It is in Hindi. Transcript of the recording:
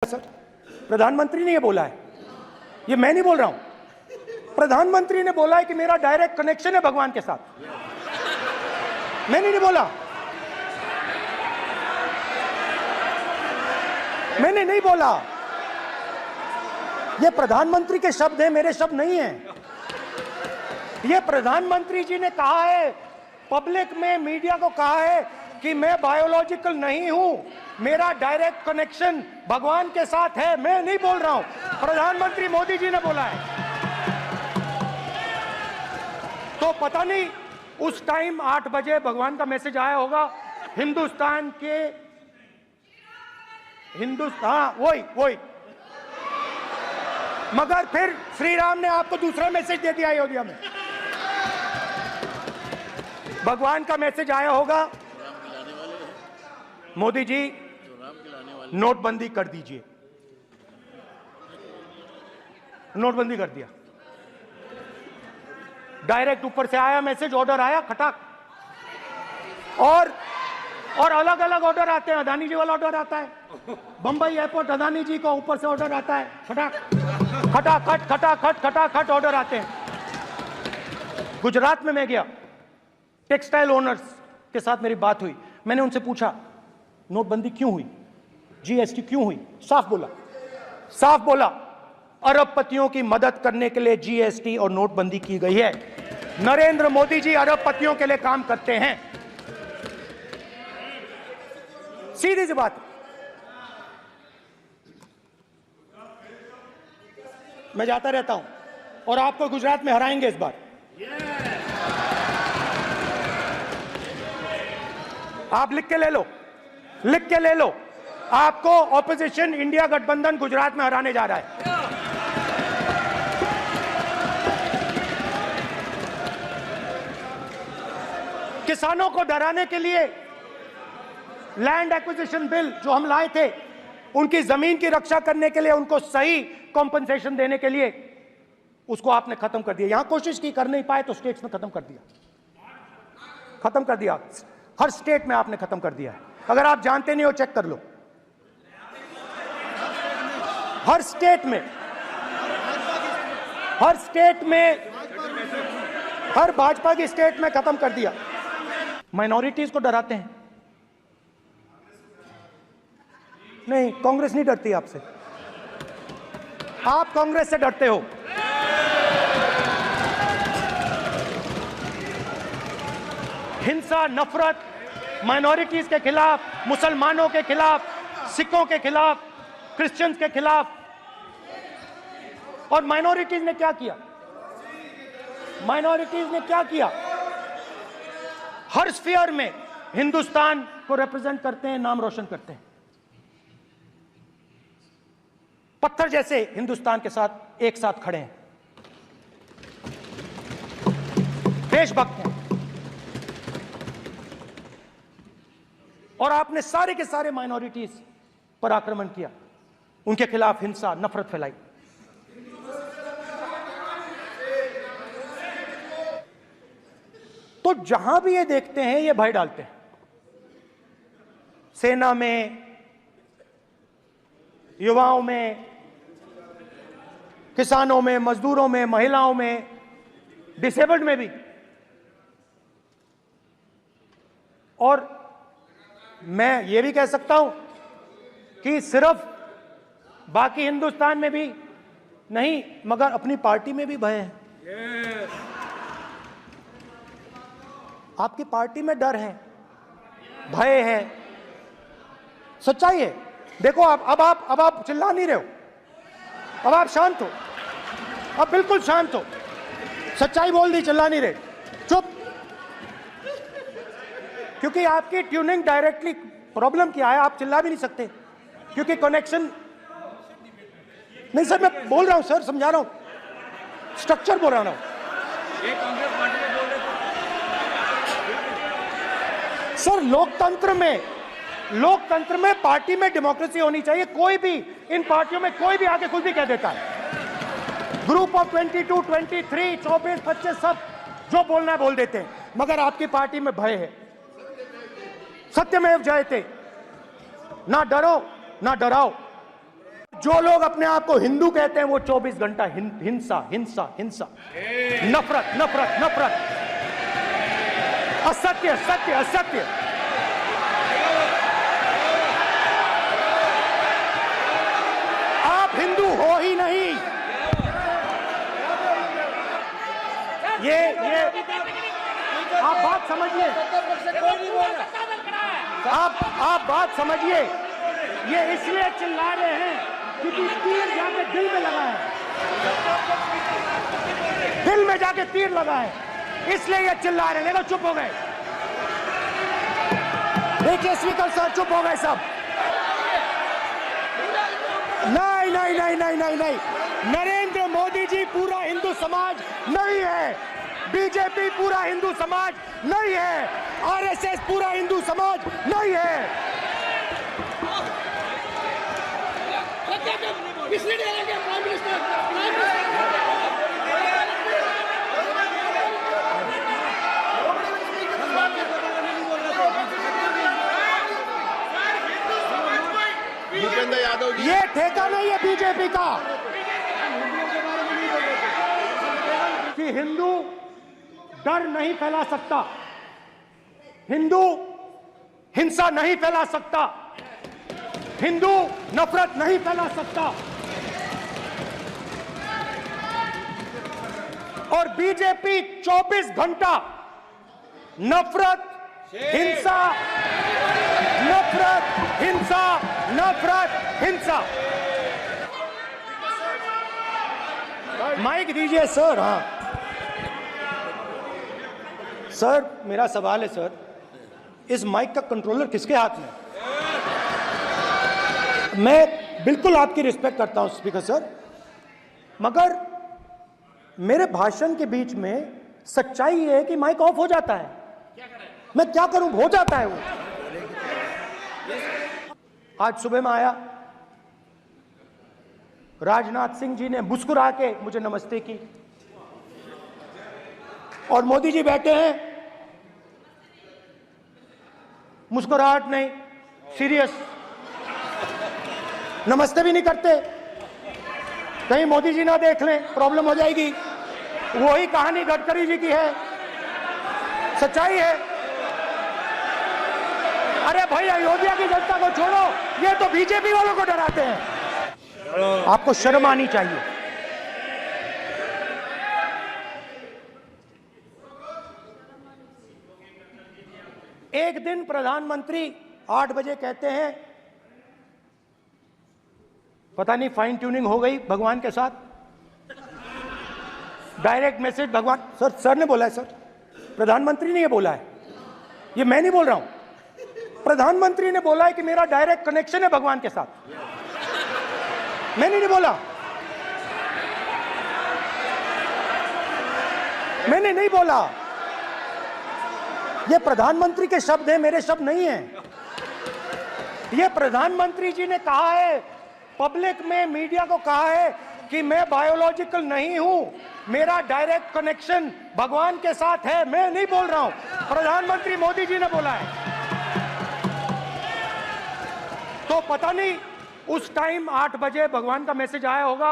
सर, प्रधानमंत्री ने ये बोला है, ये मैं नहीं बोल रहा हूं। प्रधानमंत्री ने बोला है कि मेरा डायरेक्ट कनेक्शन है भगवान के साथ। मैंने नहीं बोला, मैंने नहीं बोला। ये प्रधानमंत्री के शब्द हैं, मेरे शब्द नहीं हैं। ये प्रधानमंत्री जी ने कहा है, पब्लिक में, मीडिया को कहा है कि मैं बायोलॉजिकल नहीं हूं, मेरा डायरेक्ट कनेक्शन भगवान के साथ है। मैं नहीं बोल रहा हूं, प्रधानमंत्री मोदी जी ने बोला है। तो पता नहीं उस टाइम 8 बजे भगवान का मैसेज आया होगा हिंदुस्तान, वही मगर फिर श्री राम ने आपको दूसरा मैसेज दे दिया अयोध्या में। भगवान का मैसेज आया होगा, मोदी जी नोटबंदी कर दीजिए। नोटबंदी कर दिया, डायरेक्ट ऊपर से आया मैसेज, ऑर्डर आया खटाक। और अलग अलग ऑर्डर आते हैं। अदानी जी वाला ऑर्डर आता है, बंबई एयरपोर्ट अदानी जी को ऊपर से ऑर्डर आता है, खटाखट ऑर्डर आते हैं। गुजरात में मैं गया, टेक्सटाइल ओनर्स के साथ मेरी बात हुई। मैंने उनसे पूछा नोटबंदी क्यों हुई, जीएसटी क्यों हुई। साफ बोला अरबपतियों की मदद करने के लिए जीएसटी और नोटबंदी की गई है। नरेंद्र मोदी जी अरबपतियों के लिए काम करते हैं, सीधी सी बात। मैं जाता रहता हूं और आपको गुजरात में हराएंगे इस बार। आप लिख के ले लो, आपको ऑपोजिशन इंडिया गठबंधन गुजरात में हराने जा रहा है। किसानों को डराने के लिए लैंड एक्विजिशन बिल जो हम लाए थे, उनकी जमीन की रक्षा करने के लिए, उनको सही कॉम्पनसेशन देने के लिए, उसको आपने खत्म कर दिया। यहां कोशिश की, कर नहीं पाए तो स्टेट्स में खत्म कर दिया। हर स्टेट में आपने खत्म कर दिया है। अगर आप जानते नहीं हो चेक कर लो, हर स्टेट में हर भाजपा की स्टेट में खत्म कर दिया। माइनॉरिटीज को डराते हैं। नहीं, कांग्रेस नहीं डरती आपसे, आप कांग्रेस से डरते हो। हिंसा, नफरत माइनॉरिटीज के खिलाफ, मुसलमानों के खिलाफ, सिखों के खिलाफ, क्रिश्चियंस के खिलाफ। और माइनॉरिटीज ने क्या किया? हर स्फीयर में हिंदुस्तान को रिप्रेजेंट करते हैं, नाम रोशन करते हैं। पत्थर जैसे हिंदुस्तान के साथ एक साथ खड़े हैं, देशभक्त हैं। और आपने सारे के सारे माइनॉरिटीज पर आक्रमण किया, उनके खिलाफ हिंसा, नफरत फैलाई। तो जहां भी ये देखते हैं, ये भय डालते हैं। सेना में, युवाओं में, किसानों में, मजदूरों में, महिलाओं में, डिसेबल्ड में भी। और मैं ये भी कह सकता हूं कि सिर्फ बाकी हिंदुस्तान में भी नहीं, मगर अपनी पार्टी में भी भय है। आपकी पार्टी में डर है, भय है, सच्चाई है। देखो अब आप चिल्ला नहीं रहे हो, अब आप शांत हो, अब बिल्कुल शांत हो। सच्चाई बोल दी, चिल्ला नहीं रहे, चुप। क्योंकि आपकी ट्यूनिंग डायरेक्टली प्रॉब्लम क्या है, आप चिल्ला भी नहीं सकते क्योंकि कनेक्शन नहीं। सर मैं बोल रहा हूं, सर समझा रहा हूं, स्ट्रक्चर बोल रहा हूं। सर लोकतंत्र में पार्टी में डेमोक्रेसी होनी चाहिए। कोई भी इन पार्टियों में कोई भी आके कुछ भी कह देता है। ग्रुप ऑफ 22, 23, 24, 25 सब जो बोलना है बोल देते हैं, मगर आपकी पार्टी में भय है। सत्यमेव जयते, ना डरो ना डराओ। जो लोग अपने आप को हिंदू कहते हैं वो 24 घंटा हिंसा हिंसा हिंसा, नफरत नफरत नफरत, असत्य सत्य असत्य। आप हिंदू हो ही नहीं। ये आप बात समझिए, आप बात समझिए। ये इसलिए चिल्ला रहे हैं क्योंकि तीर जाके दिल में लगा है, दिल में जाके तीर लगा है, इसलिए ये चिल्ला रहे हैं। देखो चुप हो गए, देखिए स्पीकर साहब चुप हो गए सब। नहीं नहीं नहीं नहीं नहीं नहीं, नरेंद्र मोदी जी पूरा हिंदू समाज नहीं है, बीजेपी पूरा हिंदू समाज नहीं है, आरएसएस पूरा हिंदू समाज नहीं है। भूपेंद्र यादव जी, ये ठेका नहीं है बीजेपी का कि हिंदू डर नहीं फैला सकता, हिंदू हिंसा नहीं फैला सकता, हिंदू नफरत नहीं फैला सकता। और बीजेपी 24 घंटा नफरत हिंसा नफरत हिंसा नफरत हिंसा। माइक दीजिए सर। हाँ सर, मेरा सवाल है सर, इस माइक का कंट्रोलर किसके हाथ में है? मैं बिल्कुल आपकी रिस्पेक्ट करता हूं स्पीकर सर, मगर मेरे भाषण के बीच में सच्चाई है कि माइक ऑफ हो जाता है। मैं क्या करूं, हो जाता है वो। आज सुबह में आया, राजनाथ सिंह जी ने मुस्कुरा के मुझे नमस्ते की और मोदी जी बैठे हैं, मुस्कुराहट नहीं, सीरियस, नमस्ते भी नहीं करते, कहीं मोदी जी ना देख लें प्रॉब्लम हो जाएगी। वही कहानी गडकरी जी की है, सच्चाई है। अरे भाई अयोध्या की जनता को छोड़ो, ये तो बीजेपी वालों को डराते हैं। आपको शर्म आनी चाहिए। एक दिन प्रधानमंत्री 8 बजे कहते हैं, पता नहीं फाइन ट्यूनिंग हो गई भगवान के साथ, डायरेक्ट मैसेज भगवान। सर ने बोला है सर, प्रधानमंत्री ने ये बोला है, ये मैं नहीं बोल रहा हूं, प्रधानमंत्री ने बोला है कि मेरा डायरेक्ट कनेक्शन है भगवान के साथ। मैंने नहीं बोला, मैंने नहीं बोला, ये प्रधानमंत्री के शब्द हैं, मेरे शब्द नहीं हैं। ये प्रधानमंत्री जी ने कहा है, पब्लिक में मीडिया को कहा है कि मैं बायोलॉजिकल नहीं हूं, मेरा डायरेक्ट कनेक्शन भगवान के साथ है। मैं नहीं बोल रहा हूं, प्रधानमंत्री मोदी जी ने बोला है। तो पता नहीं उस टाइम 8 बजे भगवान का मैसेज आया होगा